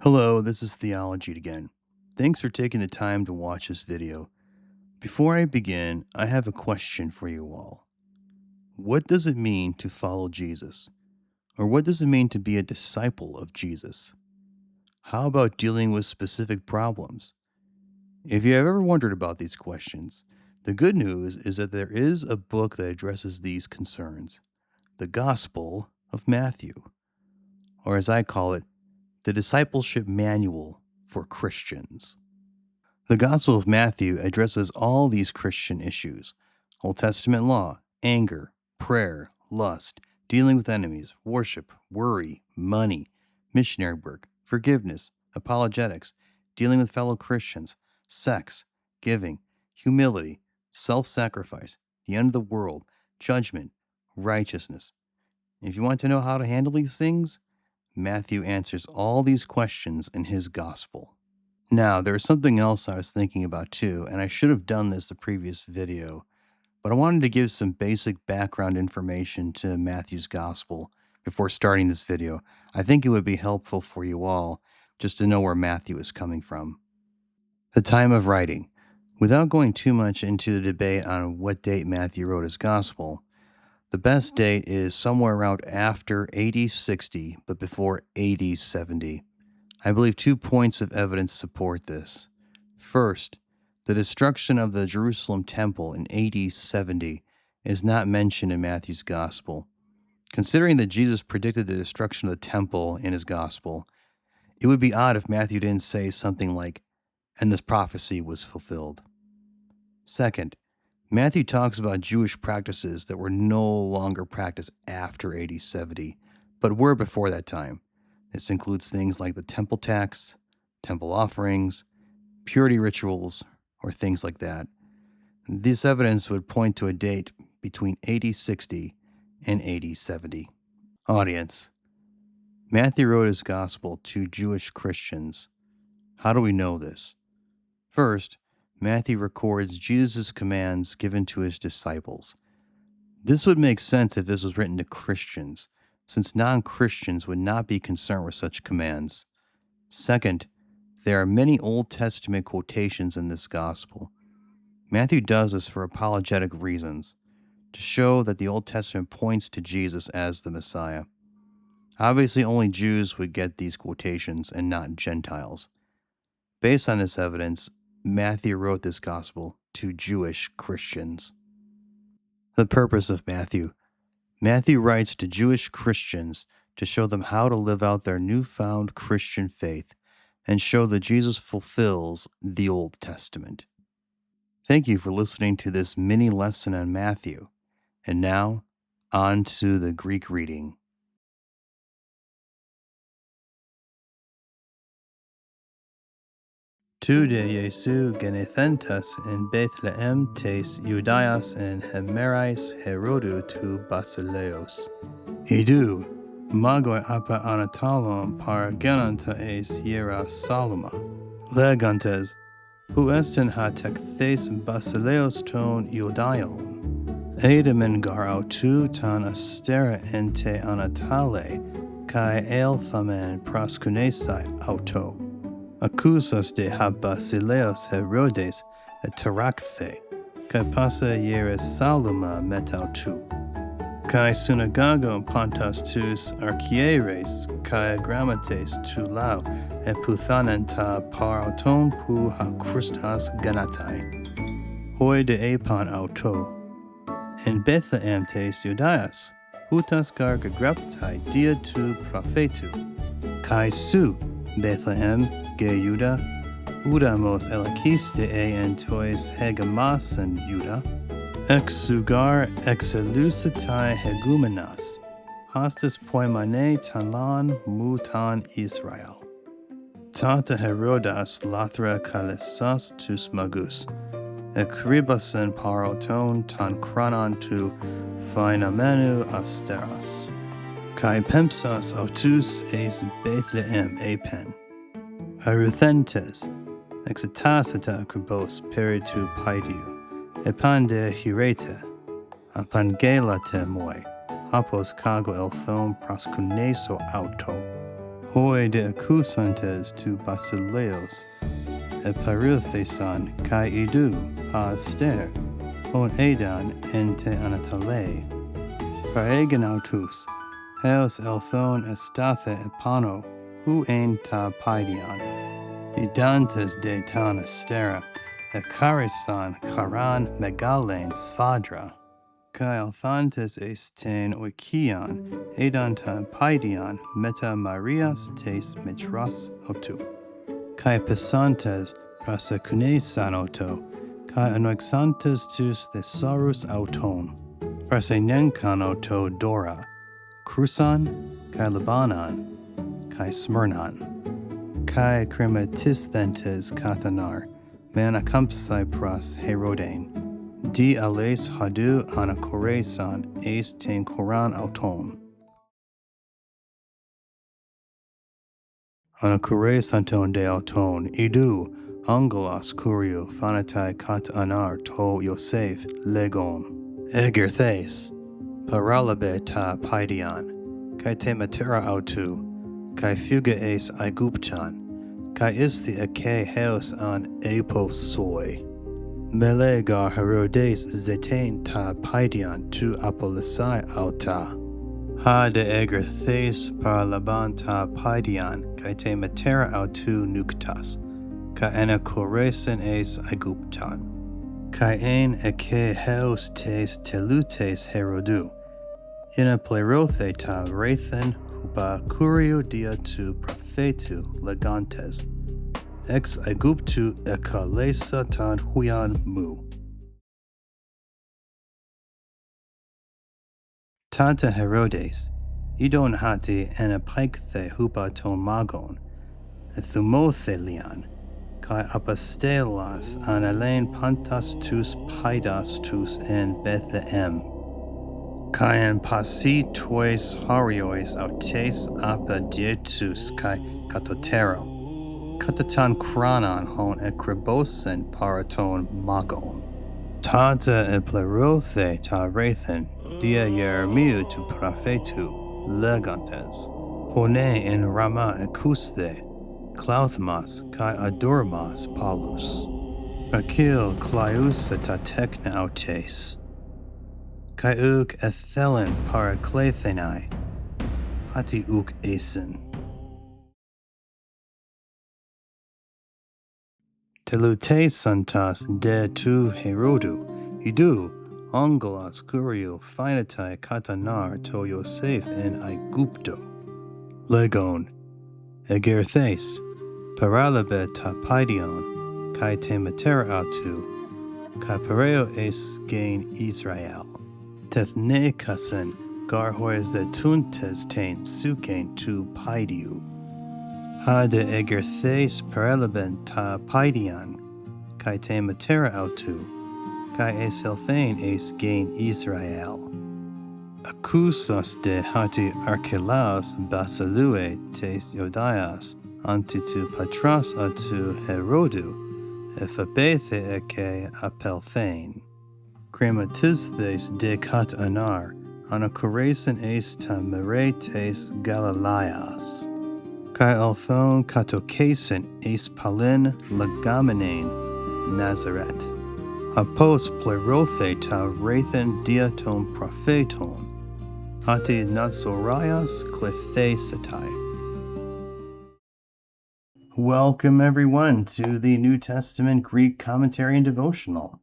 Hello, this is Theology again. Thanks for taking the time to watch this video. Before I begin, I have a question for you all. What does it mean to follow Jesus? Or what does it mean to be a disciple of Jesus? How about dealing with specific problems? If you have ever wondered about these questions, the good news is that there is a book that addresses these concerns, the Gospel of Matthew, or as I call it, the Discipleship Manual for Christians. The Gospel of Matthew addresses all these Christian issues: Old Testament law, anger, prayer, lust, dealing with enemies, worship, worry, money, missionary work, forgiveness, apologetics, dealing with fellow Christians, sex, giving, humility, self sacrifice, the end of the world, judgment, righteousness. If you want to know how to handle these things, Matthew answers all these questions in his Gospel. Now, there is something else I was thinking about too, and I should have done this the previous video, but I wanted to give some basic background information to Matthew's Gospel before starting this video. I think it would be helpful for you all just to know where Matthew is coming from. The time of writing. Without going too much into the debate on what date Matthew wrote his Gospel, the best date is somewhere around after AD 60, but before AD 70. I believe 2 points of evidence support this. First, the destruction of the Jerusalem temple in AD 70 is not mentioned in Matthew's Gospel. Considering that Jesus predicted the destruction of the temple in his Gospel, it would be odd if Matthew didn't say something like, "and this prophecy was fulfilled." Second, Matthew talks about Jewish practices that were no longer practiced after AD 70, but were before that time. This includes things like the temple tax, temple offerings, purity rituals, or things like that. This evidence would point to a date between AD 60 and AD 70. Audience. Matthew wrote his gospel to Jewish Christians. How do we know this? First, Matthew records Jesus' commands given to his disciples. This would make sense if this was written to Christians, since non-Christians would not be concerned with such commands. Second, there are many Old Testament quotations in this gospel. Matthew does this for apologetic reasons, to show that the Old Testament points to Jesus as the Messiah. Obviously, only Jews would get these quotations and not Gentiles. Based on this evidence, Matthew wrote this gospel to Jewish Christians. The purpose of Matthew. Matthew writes to Jewish Christians to show them how to live out their newfound Christian faith and show that Jesus fulfills the Old Testament. Thank you for listening to this mini lesson on Matthew. And now, on to the Greek reading. Tu de Iesu genethentas in Bethlehem tes Judaias en Hemerais Herodu tu Basileos. Idu, magoi apa anatalon par genanta es hiera saloma. Legantes, hu esten ha tekthes Basileos ton Judaion. Edemengar autu tan astera ente anatale, kai elthamen proskunesai auto. Accusas de ha Basileos Herodes et tarakthe, kai passa hieres saluma metautu. Kai synagogo pantas tus archieres, kai grammates tu lau, et puthanenta par auton pu ha crustas ganatai. Hoi de epan auto. In Bethlehem tes Judaias, hutas garga graptai dia tu prophetu. Kai su, Bethlehem, ge Juda, udamos elakiste en tois hegamasan Juda, ex sugar exelucitai hegumenas, hostis poimane talan mutan Israel. Tata Herodas lathra kalesas tus magus, ekribasen paroton tan chronon tu phainamenu asteras. Kai pempsas autus eis Bethlehem epen. Aruthentes, exetasita kribos peritu paidiu, epande hirete, apangelate moi, apos kago elthon proskuneso auto, hoi de accusantes tu basileos, eparilthesan kai idu ha aster, hon edan ente anatale, paraegenautus, heos elthon estathe epano, hu ein ta paidion, idantes de tan astera, ekarisan karan megalen svadra, kai althantes esten oikion, edantan paidion meta marias tes metras otu, kai pesantes prasecunesan oto, kai anoixantes tus thesaurus auton, prasenenkan oto dora, crusan, kai libanon, kai smyrnan, kai crematisthentes katanar, man acampsai pras herodain, di ales hadu anakoresan es ten koran auton. Anakores anton de auton, idu, angelos curio fanatai kat anar to Yosef legon. Egerthes, paralabe ta paidion, kai te matera autu, kai fuga es iguptan, kai isti ake heos an epos soi. Melegar herodes zetain ta paidion tu apolisai auta. Ha de egerthes paralaban ta paidion, kai te matera autu nuktas, ka anakoresen es iguptan. Kai ein eke heos tes telutes herodu, hina plerothe ta rathen hupa curio dia tu prophetu legantes, ex aiguptu ekalesa tan huyan mu. Tanta Herodes, idon hati enapakthe hupa ton magon, thumothelian, kai apostelas analen pantas tus paidas tus en Bethlehem. Kai en pasi tois hariois autes apodietus kai katotero, katatan kranon hon ekrebosen paraton magon. Tanta e plerothe ta rathen, dia Jeremiu tu prophetu, legantes. Phone in Rama ekuste, klauthmas kai adormas palus. Akil claus ta tekna autes. Kai uk ethelen paraklethenai, hati uk esen. Telute santas de tu Herodu, idu, angelos curio finatai katanar to Yosef en Aigupto. Legon, egerthes, paralabe ta paidion, kai te matera autu, kai pareo es gain Israel. Tethne kasen, gar hoes de tuntes ten suken tu paidiu. Ha de egerthes paralaben ta paidion, kai te matera autu, kai es elthain es gain Israel. Acusas de hati archelaus basalue tes Jodias, antitu patras atu Herodu, ephebethe eke apelthain. Crematistes de kat anar, anacoresen es ta meretes Galileas. Kai althon katokasen es palin legamenain Nazareth. Apos plerothe ta rathen diaton propheton, hati nazorias klethesetai. Welcome everyone to the New Testament Greek Commentary and Devotional.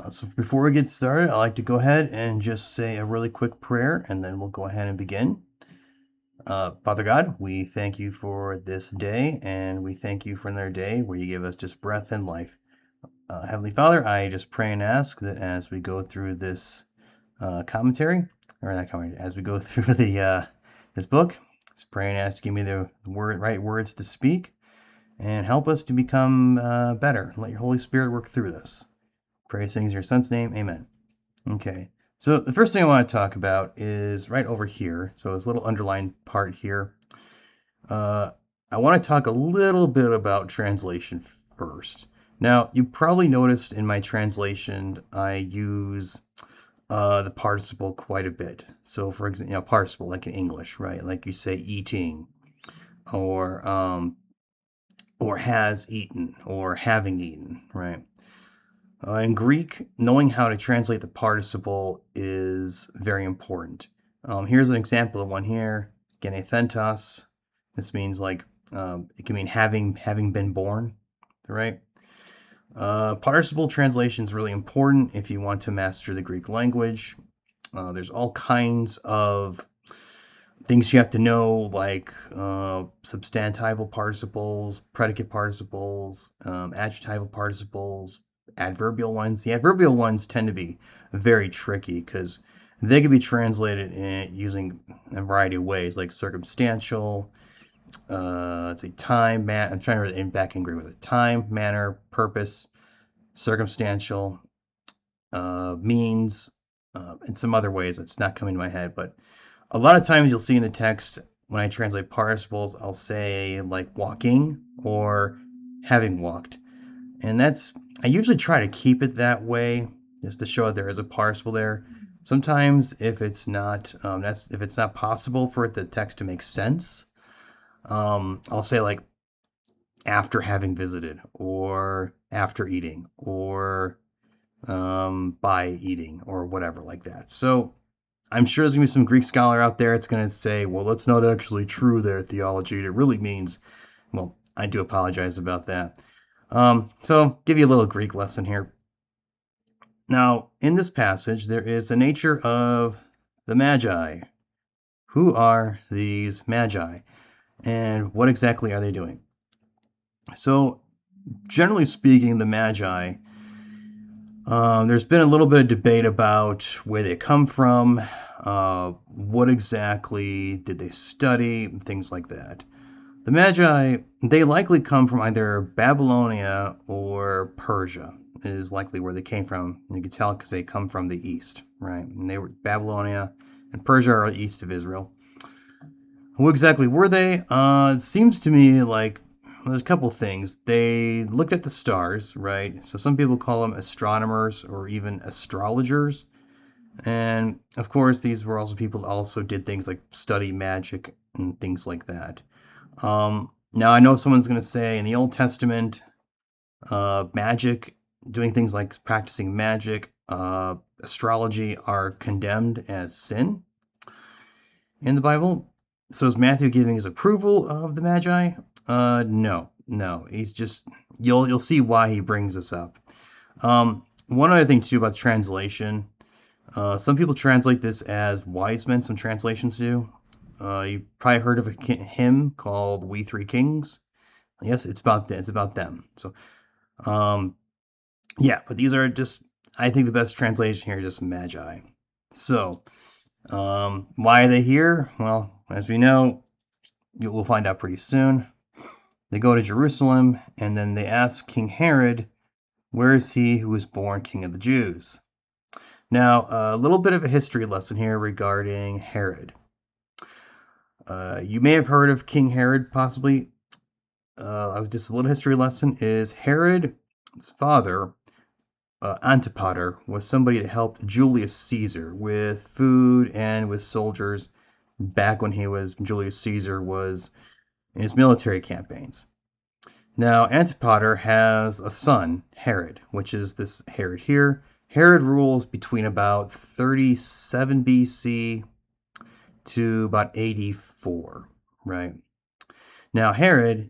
So before we get started, I'd like to go ahead and just say a really quick prayer, and then we'll go ahead and begin. Father God, we thank you for this day, and we thank you for another day where you give us just breath and life. Heavenly Father, I just pray and ask that as we go through this commentary, or not commentary, as we go through the this book, just pray and ask, give me the right words to speak, and help us to become better. Let your Holy Spirit work through this. Pray things in your Son's name, amen. Okay, so the first thing I want to talk about is right over here. So this little underlined part here. I want to talk a little bit about translation first. Now, you probably noticed in my translation, I use the participle quite a bit. So, for example, participle like in English, right? Like you say eating, or or has eaten, or having eaten, right? In Greek, knowing how to translate the participle is very important. Here's an example of one here, genethentos. This means like it can mean having been born, right? Participle translation is really important if you want to master the Greek language. There's all kinds of things you have to know, like substantival participles, predicate participles, adjectival participles, adverbial ones. The adverbial ones tend to be very tricky because they can be translated using a variety of ways, like circumstantial. Let's see, time, man. I'm trying to back and agree with it. Time, manner, purpose, circumstantial, means, and some other ways that's not coming to my head. But a lot of times you'll see in the text when I translate participles, I'll say like walking or having walked. And I usually try to keep it that way just to show that there is a participle there. Sometimes if it's not, if it's not possible for the text to make sense, I'll say like after having visited or after eating or by eating or whatever like that. So I'm sure there's going to be some Greek scholar out there that's going to say, well, that's not actually true there, theology. It really means, well, I do apologize about that. So, give you a little Greek lesson here. Now, in this passage, there is the nature of the Magi. Who are these Magi? And what exactly are they doing? So, generally speaking, the Magi, there's been a little bit of debate about where they come from, what exactly did they study, things like that. The Magi, they likely come from either Babylonia or Persia, is likely where they came from. And you can tell because they come from the east, right? And they were Babylonia and Persia are east of Israel. Who exactly were they? It seems to me like there's a couple things. They looked at the stars, right? So some people call them astronomers or even astrologers. And of course, these were also people that also did things like study magic and things like that. Now, I know someone's going to say in the Old Testament, magic, doing things like practicing magic, astrology are condemned as sin in the Bible. So is Matthew giving his approval of the Magi? No. He's just you'll see why he brings this up. One other thing too about translation. Some people translate this as wise men. Some translations do. You probably heard of a hymn called "We Three Kings." Yes, it's about them. It's about them. So, yeah, but these are just. I think the best translation here is just magi. So, why are they here? Well, as we know, we'll find out pretty soon. They go to Jerusalem, and then they ask King Herod, "Where is he who was born King of the Jews?" Now, a little bit of a history lesson here regarding Herod. You may have heard of King Herod, possibly. Just a little history lesson is Herod's father, Antipater, was somebody that helped Julius Caesar with food and with soldiers back when Julius Caesar was in his military campaigns. Now, Antipater has a son, Herod, which is this Herod here. Herod rules between about 37 BC to about 84, right? Now, Herod,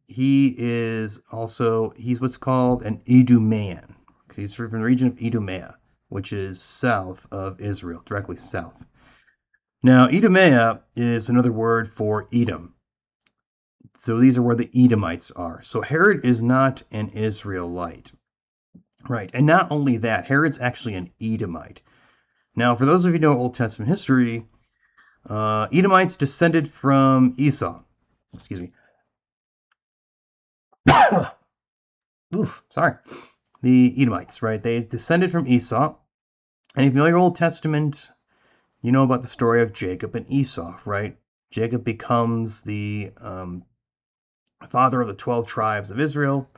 he's what's called an Idumean. He's from the region of Idumea, which is south of Israel, directly south. Now, Idumea is another word for Edom. So these are where the Edomites are. So Herod is not an Israelite. Right. And not only that, Herod's actually an Edomite. Now, for those of you who know Old Testament history, Edomites descended from Esau. Excuse me. Oof, sorry. The Edomites, right? They descended from Esau. And if you know your Old Testament, you know about the story of Jacob and Esau, right? Jacob becomes the father of the 12 tribes of Israel.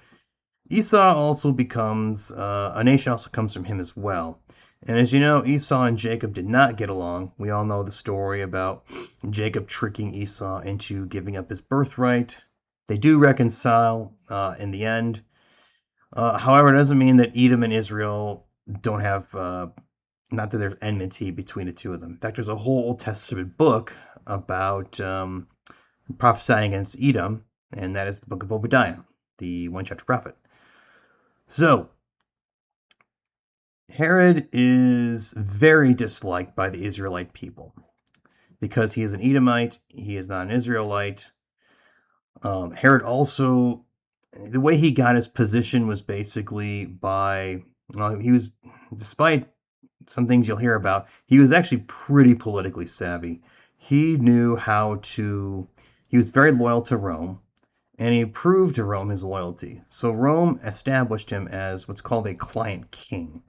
Esau also becomes, a nation also comes from him as well. And as you know, Esau and Jacob did not get along. We all know the story about Jacob tricking Esau into giving up his birthright. They do reconcile in the end. However, it doesn't mean that Edom and Israel don't have, not that there's enmity between the two of them. In fact, there's a whole Old Testament book about prophesying against Edom, and that is the book of Obadiah, the one chapter prophet. So, Herod is very disliked by the Israelite people because he is an Edomite, he is not an Israelite. Herod also, the way he got his position was basically by, well, he was, despite some things you'll hear about, he was actually pretty politically savvy. He knew how to, he was very loyal to Rome, and he proved to Rome his loyalty. So Rome established him as what's called a client king.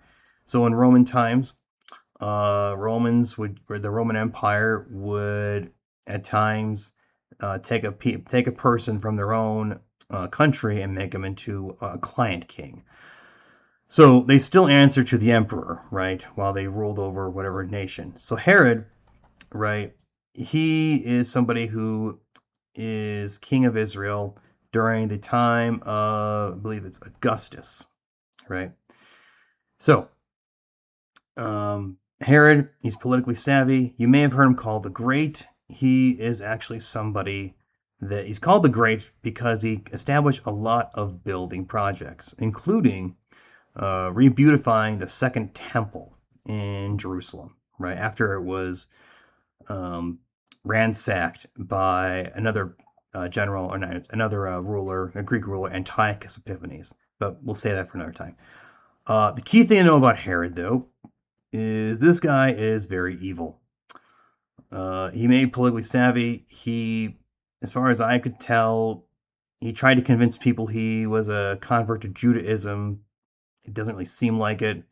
So in Roman times, the Roman Empire would at times take a person from their own country and make them into a client king. So they still answer to the emperor, right, while they ruled over whatever nation. So Herod, right, he is somebody who is king of Israel during the time of, I believe it's Augustus, right? So Herod, he's politically savvy. You may have heard him called the Great. He is actually somebody that he's called the Great because he established a lot of building projects, including rebeautifying the Second Temple in Jerusalem, right after it was ransacked by another general, or not, another ruler, a Greek ruler, Antiochus Epiphanes. But we'll say that for another time. The key thing to know about Herod, though, is this guy is very evil. He may be politically savvy. He, as far as I could tell, he tried to convince people he was a convert to Judaism. It doesn't really seem like it.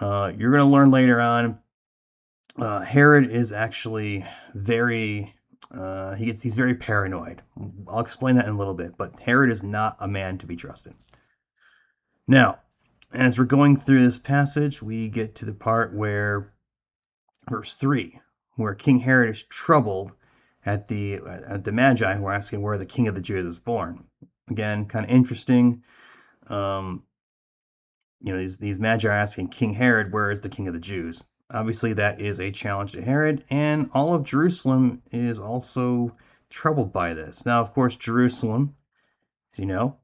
You're going to learn later on. Herod is actually very. He's very paranoid. I'll explain that in a little bit. But Herod is not a man to be trusted. Now, as we're going through this passage, we get to the part where verse 3, where King Herod is troubled at the Magi who are asking where the King of the Jews is born. Again, kind of interesting. These Magi are asking King Herod, where is the King of the Jews? Obviously, that is a challenge to Herod, and all of Jerusalem is also troubled by this. Now, of course, Jerusalem, you know,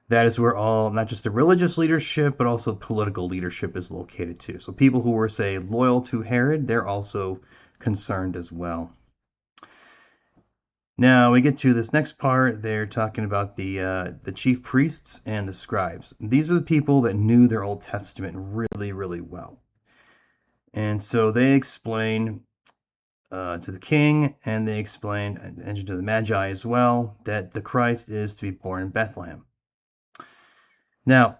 that is where all, not just the religious leadership, but also political leadership is located too. So people who were, say, loyal to Herod, they're also concerned as well. Now we get to this next part. They're talking about the chief priests and the scribes. These are the people that knew their Old Testament really, really well. And so they explain to the king, and they explain, and to the Magi as well, that the Christ is to be born in Bethlehem. Now,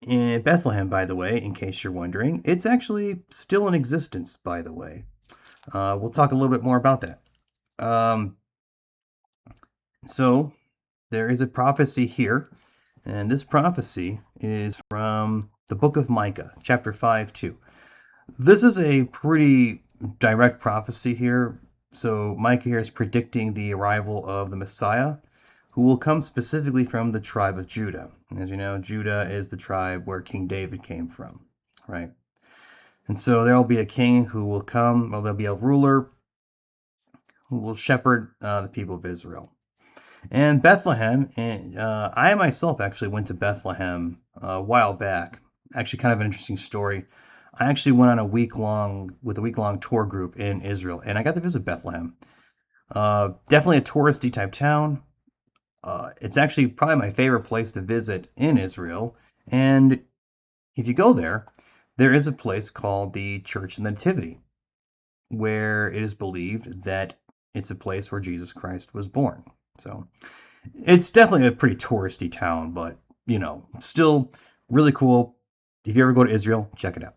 in Bethlehem, by the way, in case you're wondering, it's actually still in existence, by the way. We'll talk a little bit more about that. So, there is a prophecy here, and this prophecy is from the book of Micah, chapter 5:2. This is a pretty direct prophecy here. So, Micah here is predicting the arrival of the Messiah, who will come specifically from the tribe of Judah. As you know, Judah is the tribe where King David came from, right? And so there will be a king who will come, well, there'll be a ruler who will shepherd the people of Israel. And Bethlehem, and I myself actually went to Bethlehem a while back. Actually, kind of an interesting story. I actually went on a week long tour group in Israel, and I got to visit Bethlehem. Definitely a touristy type town. It's actually probably my favorite place to visit in Israel. And if you go there, there is a place called the Church of the Nativity, where it is believed that it's a place where Jesus Christ was born. So it's definitely a pretty touristy town, but still really cool. If you ever go to Israel, check it out.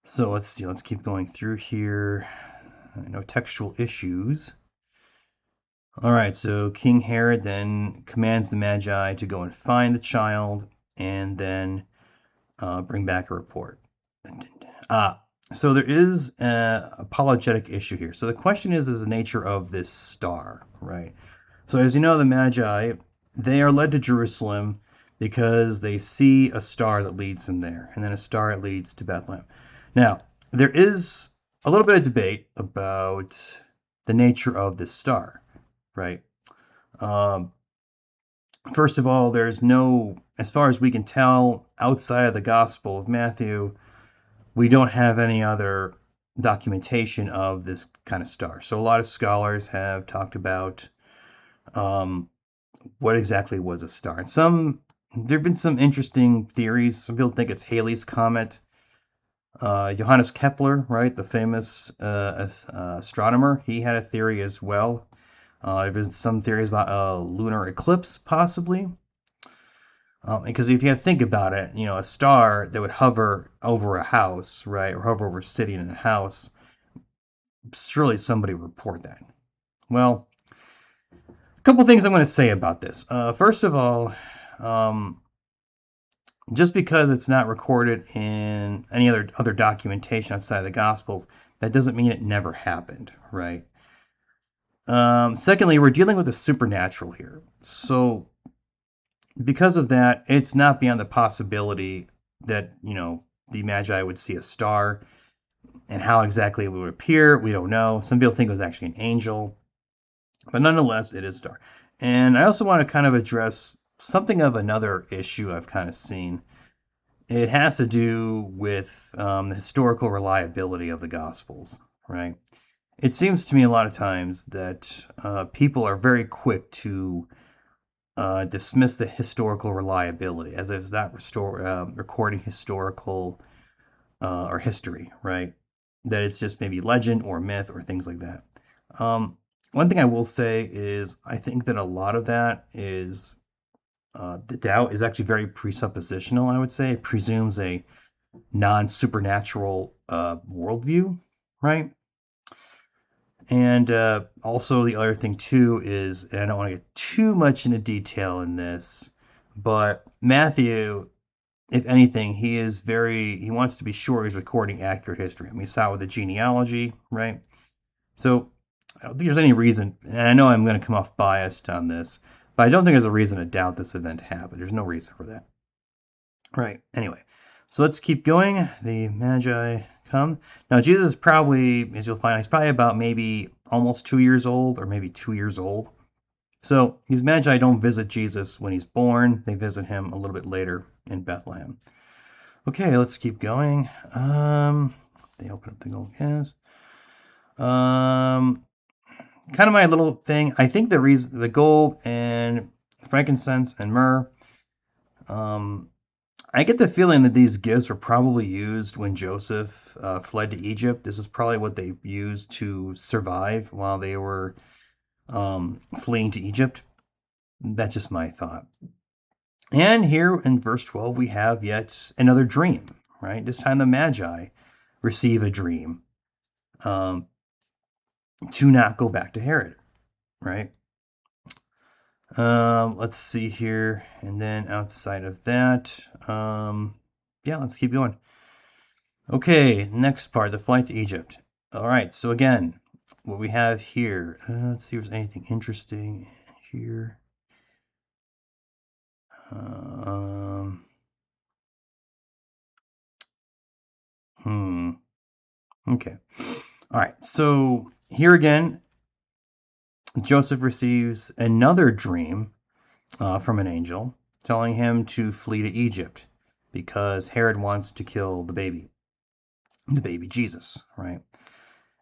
So let's see. Let's keep going through here. No textual issues. All right, so King Herod then commands the Magi to go and find the child, and then bring back a report. Uh, so there is an apologetic issue here. So the question is the nature of this star, right? So as you know, the Magi, they are led to Jerusalem because they see a star that leads them there, and then a star that leads to Bethlehem. Now, there is a little bit of debate about the nature of this star, right? Um, First of all, there's no, as far as we can tell, outside of the Gospel of Matthew, we don't have any other documentation of this kind of star. So a lot of scholars have talked about um, what exactly was a star. And there have been some interesting theories. Some people think it's Halley's Comet. Johannes Kepler, right, the famous astronomer, he had a theory as well. There have been some theories about a lunar eclipse, possibly. Because if you think about it, a star that would hover over a house, right, or hover over a city in a house, surely somebody would report that. Well, a couple things I'm going to say about this. First of all, um, just because it's not recorded in any other documentation outside of the Gospels, that doesn't mean it never happened, right? Secondly, we're dealing with the supernatural here, so because of that, it's not beyond the possibility that the Magi would see a star, and how exactly it would appear, we don't know. Some people think it was actually an angel, but nonetheless, it is a star. And I also want to kind of address something of another issue I've kind of seen. It has to do with the historical reliability of the Gospels, right? It seems to me a lot of times that people are very quick to dismiss the historical reliability as if it's not recording historical or history, right? That it's just maybe legend or myth or things like that. One thing I will say is I think that a lot of that is the doubt is actually very presuppositional, I would say. It presumes a non supernatural worldview, right? And also, the other thing, too, is, and I don't want to get too much into detail in this, but Matthew, if anything, he wants to be sure he's recording accurate history. I mean, we saw it with the genealogy, right? So I don't think there's any reason, and I know I'm going to come off biased on this, but I don't think there's a reason to doubt this event happened. There's no reason for that. Right. Anyway, so let's keep going. The Magi come. Now, Jesus is probably, as you'll find, he's probably about maybe almost 2 years old or maybe 2 years old. So these Magi don't visit Jesus when he's born. They visit him a little bit later in Bethlehem. Okay, let's keep going. They open up the gold calves. Kind of my little thing. I think the gold and frankincense and myrrh. Um, I get the feeling that these gifts were probably used when Joseph fled to Egypt. This is probably what they used to survive while they were fleeing to Egypt. That's just my thought. And here in verse 12, we have yet another dream, right? This time the Magi receive a dream um, to not go back to Herod, right? Let's see here. And then outside of that, yeah, let's keep going. Okay, next part, the flight to Egypt. All right, so again, what we have here, let's see if there's anything interesting here. Um, hmm. Okay. All right, so here again, Joseph receives another dream from an angel telling him to flee to Egypt because Herod wants to kill the baby Jesus, right?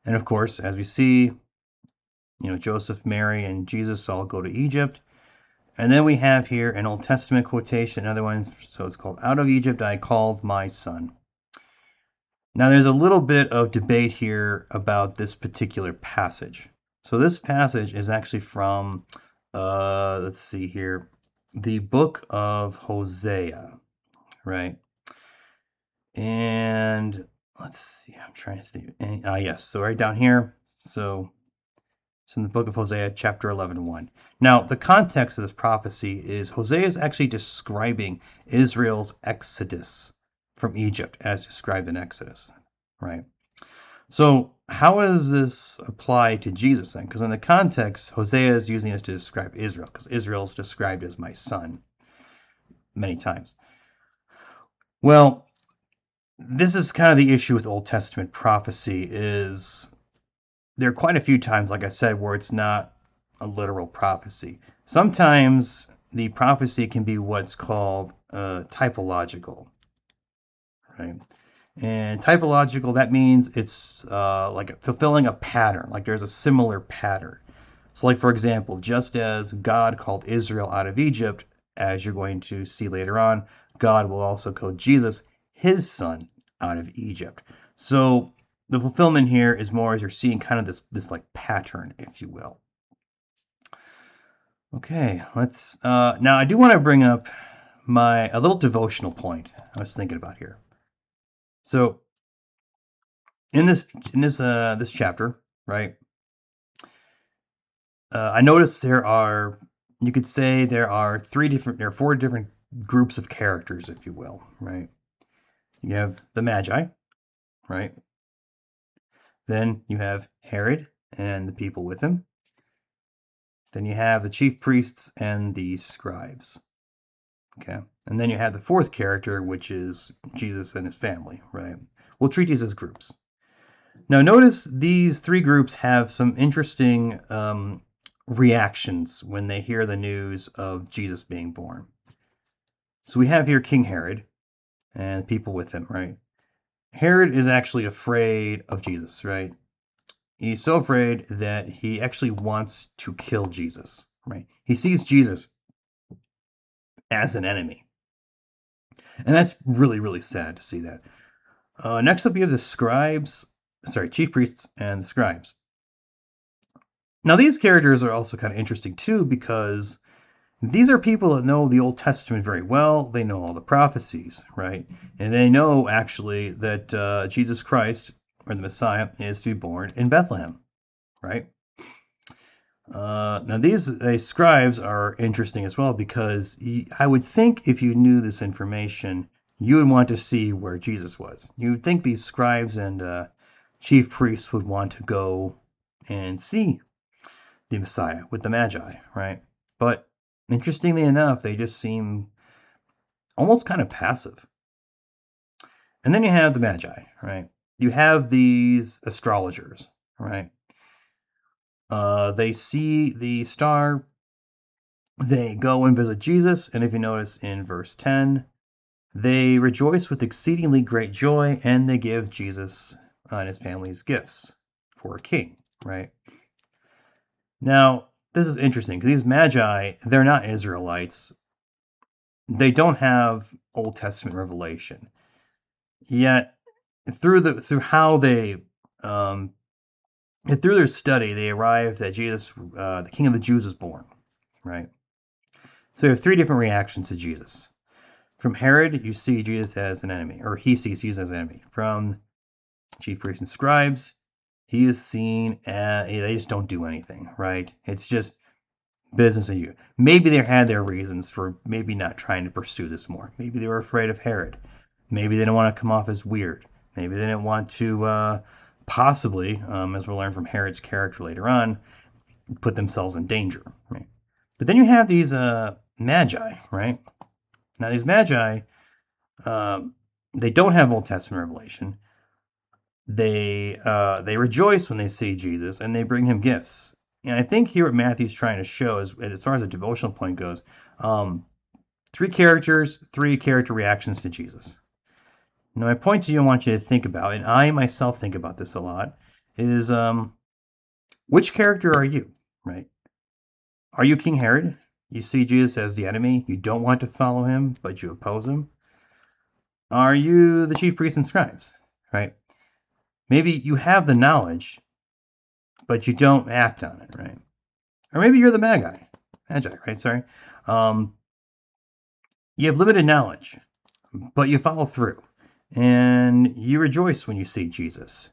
And of course, as we see, Joseph, Mary, and Jesus all go to Egypt. And then we have here an Old Testament quotation, another one, so it's called, "Out of Egypt I called my son." Now, there's a little bit of debate here about this particular passage. So, this passage is actually from, let's see here, the book of Hosea, right? And let's see, I'm trying to see. Yes, so right down here. So, it's in the book of Hosea, chapter 11:1. Now, the context of this prophecy is Hosea is actually describing Israel's exodus from Egypt as described in Exodus, right? So how does this apply to Jesus then? Because in the context, Hosea is using this to describe Israel, because Israel is described as my son many times. Well, this is kind of the issue with Old Testament prophecy is there are quite a few times, like I said, where it's not a literal prophecy. Sometimes the prophecy can be what's called typological, right? And typological, that means it's like fulfilling a pattern, like there's a similar pattern. So, like, for example, just as God called Israel out of Egypt, as you're going to see later on, God will also call Jesus, his son, out of Egypt. So, the fulfillment here is more as you're seeing kind of this like pattern, if you will. Okay, let's. Now, I do want to bring up a little devotional point I was thinking about here. So, in this chapter, right? I noticed you could say there are four different groups of characters, if you will, right? You have the Magi, right? Then you have Herod and the people with him. Then you have the chief priests and the scribes. Okay. And then you have the fourth character, which is Jesus and his family, right? We'll treat these as groups. Now, notice these three groups have some interesting reactions when they hear the news of Jesus being born. So we have here King Herod and people with him, right? Herod is actually afraid of Jesus, right? He's so afraid that he actually wants to kill Jesus, right? He sees Jesus as an enemy. And that's really, really sad to see that. Next up, you have chief priests and the scribes. Now, these characters are also kind of interesting too because these are people that know the Old Testament very well. They know all the prophecies, right? And they know actually that Jesus Christ, or the Messiah, is to be born in Bethlehem, right? Now, these scribes are interesting as well because I would think if you knew this information, you would want to see where Jesus was. You would think these scribes and chief priests would want to go and see the Messiah with the Magi, right? But interestingly enough, they just seem almost kind of passive. And then you have the Magi, right? You have these astrologers, right? They see the star, they go and visit Jesus, and if you notice in verse 10, they rejoice with exceedingly great joy, and they give Jesus and his family's gifts for a king, right? Now, this is interesting because these Magi, they're not Israelites. They don't have Old Testament revelation. Yet, through how they through their study, they arrived that Jesus, the King of the Jews, was born, right? So you have three different reactions to Jesus. From Herod, you see Jesus as an enemy, or he sees Jesus as an enemy. From chief priests and scribes, he is seen as they just don't do anything, right? It's just business as usual. Maybe they had their reasons for maybe not trying to pursue this more. Maybe they were afraid of Herod. Maybe they didn't want to come off as weird. Maybe they didn't want to possibly, as we'll learn from Herod's character later on, put themselves in danger. Right? But then you have these magi, right? Now these magi, they don't have Old Testament revelation. They rejoice when they see Jesus, and they bring him gifts. And I think here what Matthew's trying to show is, as far as the devotional point goes, three character reactions to Jesus. Now, my point to you, I want you to think about, and I myself think about this a lot, is which character are you, right? Are you King Herod? You see Jesus as the enemy. You don't want to follow him, but you oppose him. Are you the chief priests and scribes, right? Maybe you have the knowledge, but you don't act on it, right? Or maybe you're the magi, right? Sorry. You have limited knowledge, but you follow through, and you rejoice when you see Jesus.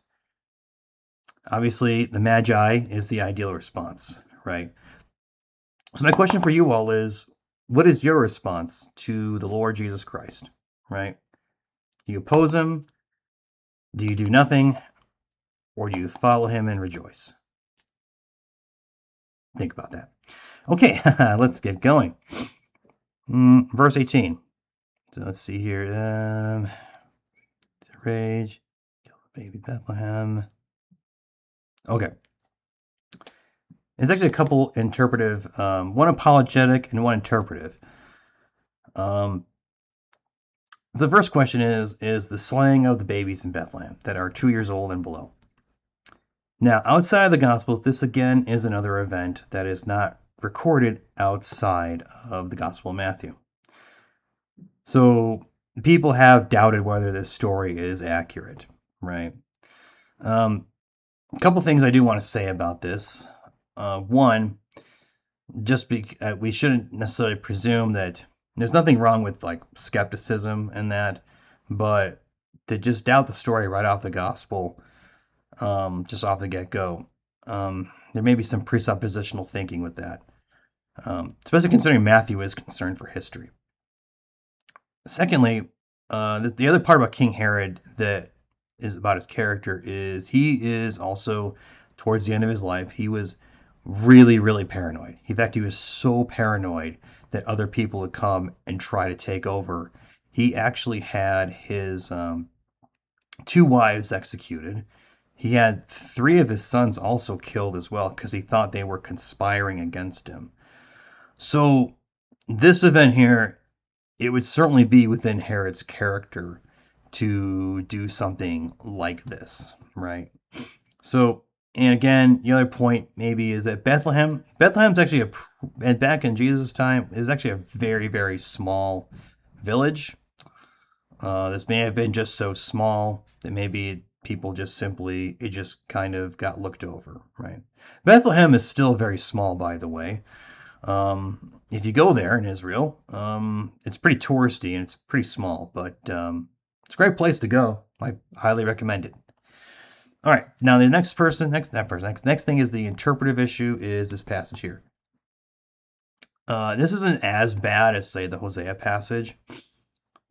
Obviously, the magi is the ideal response, right? So my question for you all is, what is your response to the Lord Jesus Christ, right? Do you oppose him? Do you do nothing? Or do you follow him and rejoice? Think about that. Okay, let's get going. Verse 18. So let's see here. Rage, kill the baby Bethlehem. Okay. There's actually a couple interpretive, one apologetic and one interpretive. The first question is the slaying of the babies in Bethlehem that are 2 years old and below. Now, outside of the Gospels, this again is another event that is not recorded outside of the Gospel of Matthew. So people have doubted whether this story is accurate, right? A couple things I do want to say about this. One, we shouldn't necessarily presume that there's nothing wrong with like skepticism and that, but to just doubt the story right off the gospel, just off the get-go, there may be some presuppositional thinking with that, especially considering Matthew is concerned for history. Secondly, the other part about King Herod that is about his character is he is also, towards the end of his life, he was really, really paranoid. In fact, he was so paranoid that other people would come and try to take over. He actually had his 2 wives executed. He had 3 of his sons also killed as well because he thought they were conspiring against him. So this event here, it would certainly be within Herod's character to do something like this, right? So, and again, the other point maybe is that Bethlehem's actually and back in Jesus' time, is actually a very, very small village. This may have been just so small that maybe people it just kind of got looked over, right? Bethlehem is still very small, by the way. If you go there in Israel, it's pretty touristy and it's pretty small, but it's a great place to go. I highly recommend it. All right, now the next thing is the interpretive issue is this passage here. This isn't as bad as, say, the Hosea passage,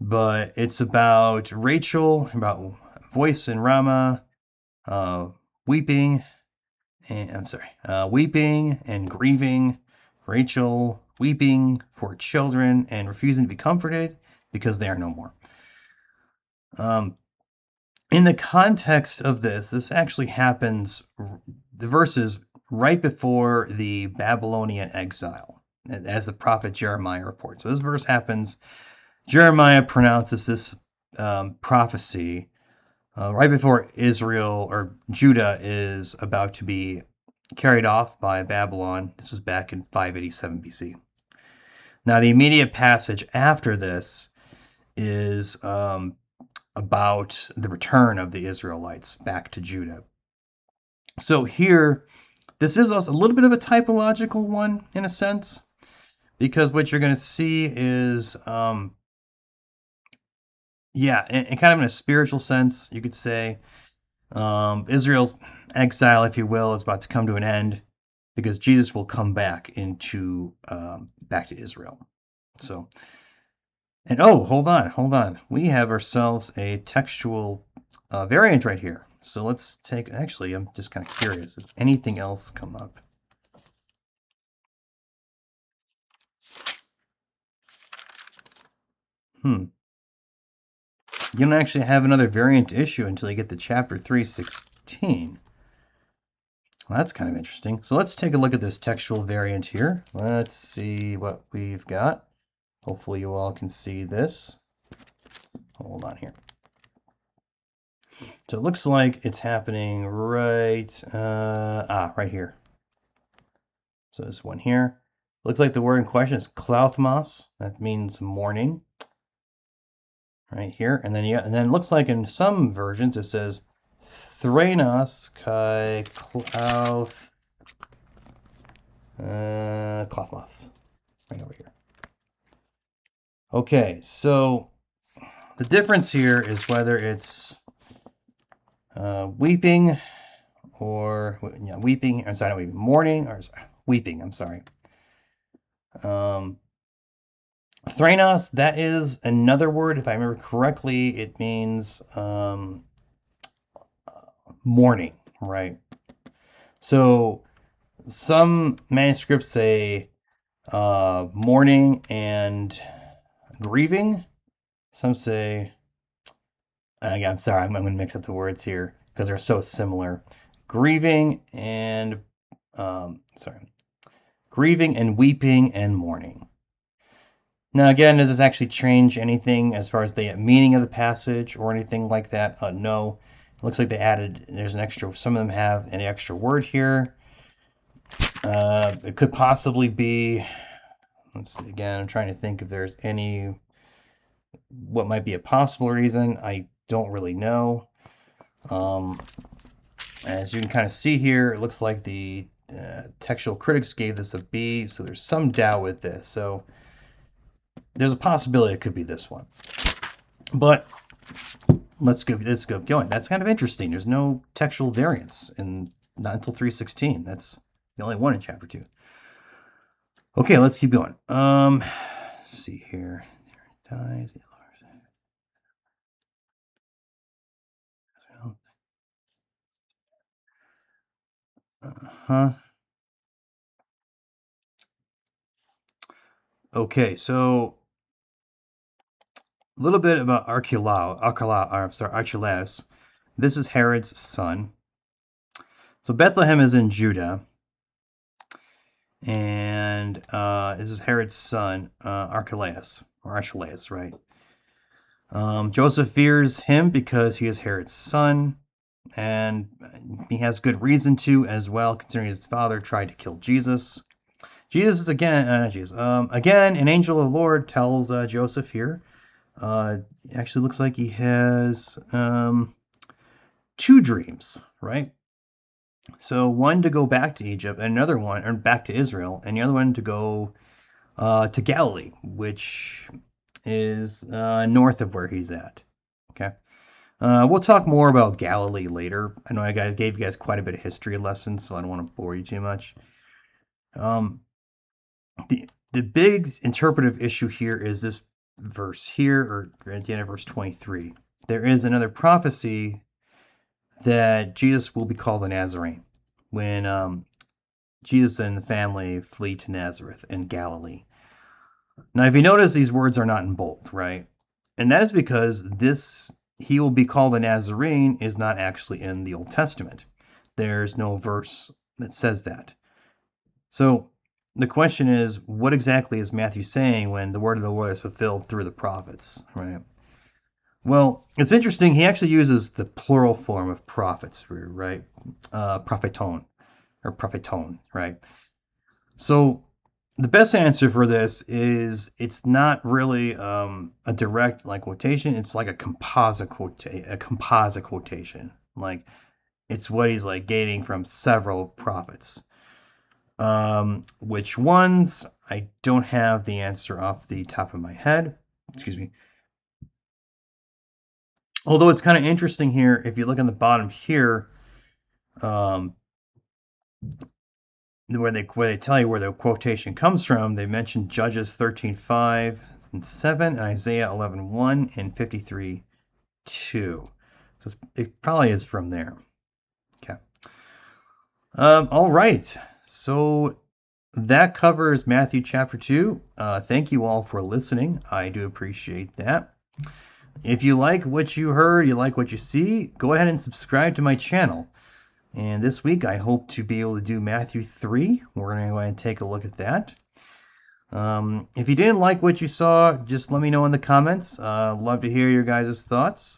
but it's about Rachel, about voice in Ramah, weeping and grieving, Rachel weeping for children and refusing to be comforted because they are no more. In the context of this actually happens, the verses right before the Babylonian exile, as the prophet Jeremiah reports. So this verse happens, Jeremiah pronounces this prophecy right before Israel or Judah is about to be carried off by Babylon. This is back in 587 BC. Now, the immediate passage after this is about the return of the Israelites back to Judah. So here, this is also a little bit of a typological one in a sense, because what you're going to see is, and kind of in a spiritual sense, you could say, Israel's exile, if you will, is about to come to an end because Jesus will come back back to Israel. So, and hold on. We have ourselves a textual variant right here. So let's actually, I'm just kind of curious. Has anything else come up? You don't actually have another variant issue until you get to chapter 3:16. Well, that's kind of interesting. So let's take a look at this textual variant here. Let's see what we've got. Hopefully you all can see this. Hold on here. So it looks like it's happening right here. So this one here. Looks like the word in question is klauthmos. That means morning. Right here. And then it looks like in some versions it says threnos kai klauthmos. Right over here. Okay, so the difference here is whether it's weeping or weeping. I'm sorry, not weeping. Mourning or weeping. I'm sorry. Thranos, that is another word. If I remember correctly, it means mourning, right? So some manuscripts say mourning and grieving. Some say, I'm sorry, I'm going to mix up the words here because they're so similar. Grieving and, grieving and weeping and mourning. Now, again, does this actually change anything as far as the meaning of the passage or anything like that? No. It looks like they added, there's an extra, some of them have an extra word here. It could possibly be, let's see, again, I'm trying to think if there's any, what might be a possible reason. I don't really know. As you can kind of see here, it looks like the textual critics gave this a B, so there's some doubt with this. So there's a possibility it could be this one. But let's go going. That's kind of interesting. There's no textual variance, and not until 3:16. That's the only one in chapter 2. Okay, let's keep going. Let's see here. Dies. Uh-huh. Okay, so a little bit about Archelaus. This is Herod's son. So Bethlehem is in Judah, and this is Herod's son, Archelaus, right? Joseph fears him because he is Herod's son, and he has good reason to as well, considering his father tried to kill Jesus. Jesus is again, an angel of the Lord tells Joseph here. Actually looks like he has 2 dreams, right? So one to go back to Egypt, and another one, or back to Israel, and the other one to go to Galilee, which is north of where he's at. Okay. We'll talk more about Galilee later. I know I gave you guys quite a bit of history lessons, so I don't want to bore you too much. The big interpretive issue here is this verse here, or at the end of verse 23. There is another prophecy that Jesus will be called a Nazarene when Jesus and the family flee to Nazareth in Galilee. Now, if you notice, these words are not in bold, right? And that is because this, he will be called a Nazarene, is not actually in the Old Testament. There's no verse that says that. So the question is, what exactly is Matthew saying when the word of the Lord is fulfilled through the prophets, right? Well, it's interesting. He actually uses the plural form of prophets, right? Propheton, right? So the best answer for this is it's not really a direct like quotation. It's like a composite quotation. Like it's what he's like gaining from several prophets. Which ones? I don't have the answer off the top of my head. Excuse me. Although it's kind of interesting here, if you look on the bottom here, where they tell you where the quotation comes from, they mention Judges 13:5 and 7, and Isaiah 11:1 and 53:2. So it probably is from there. Okay. All right. So that covers Matthew chapter 2. Thank you all for listening. I do appreciate that. If you like what you heard, you like what you see, go ahead and subscribe to my channel. And this week, I hope to be able to do Matthew 3. We're going to go ahead and take a look at that. If you didn't like what you saw, just let me know in the comments. Love to hear your guys' thoughts.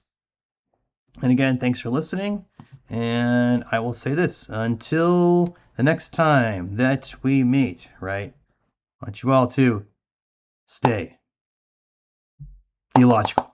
And again, thanks for listening. And I will say this, until the next time that we meet, right? I want you all to stay theological.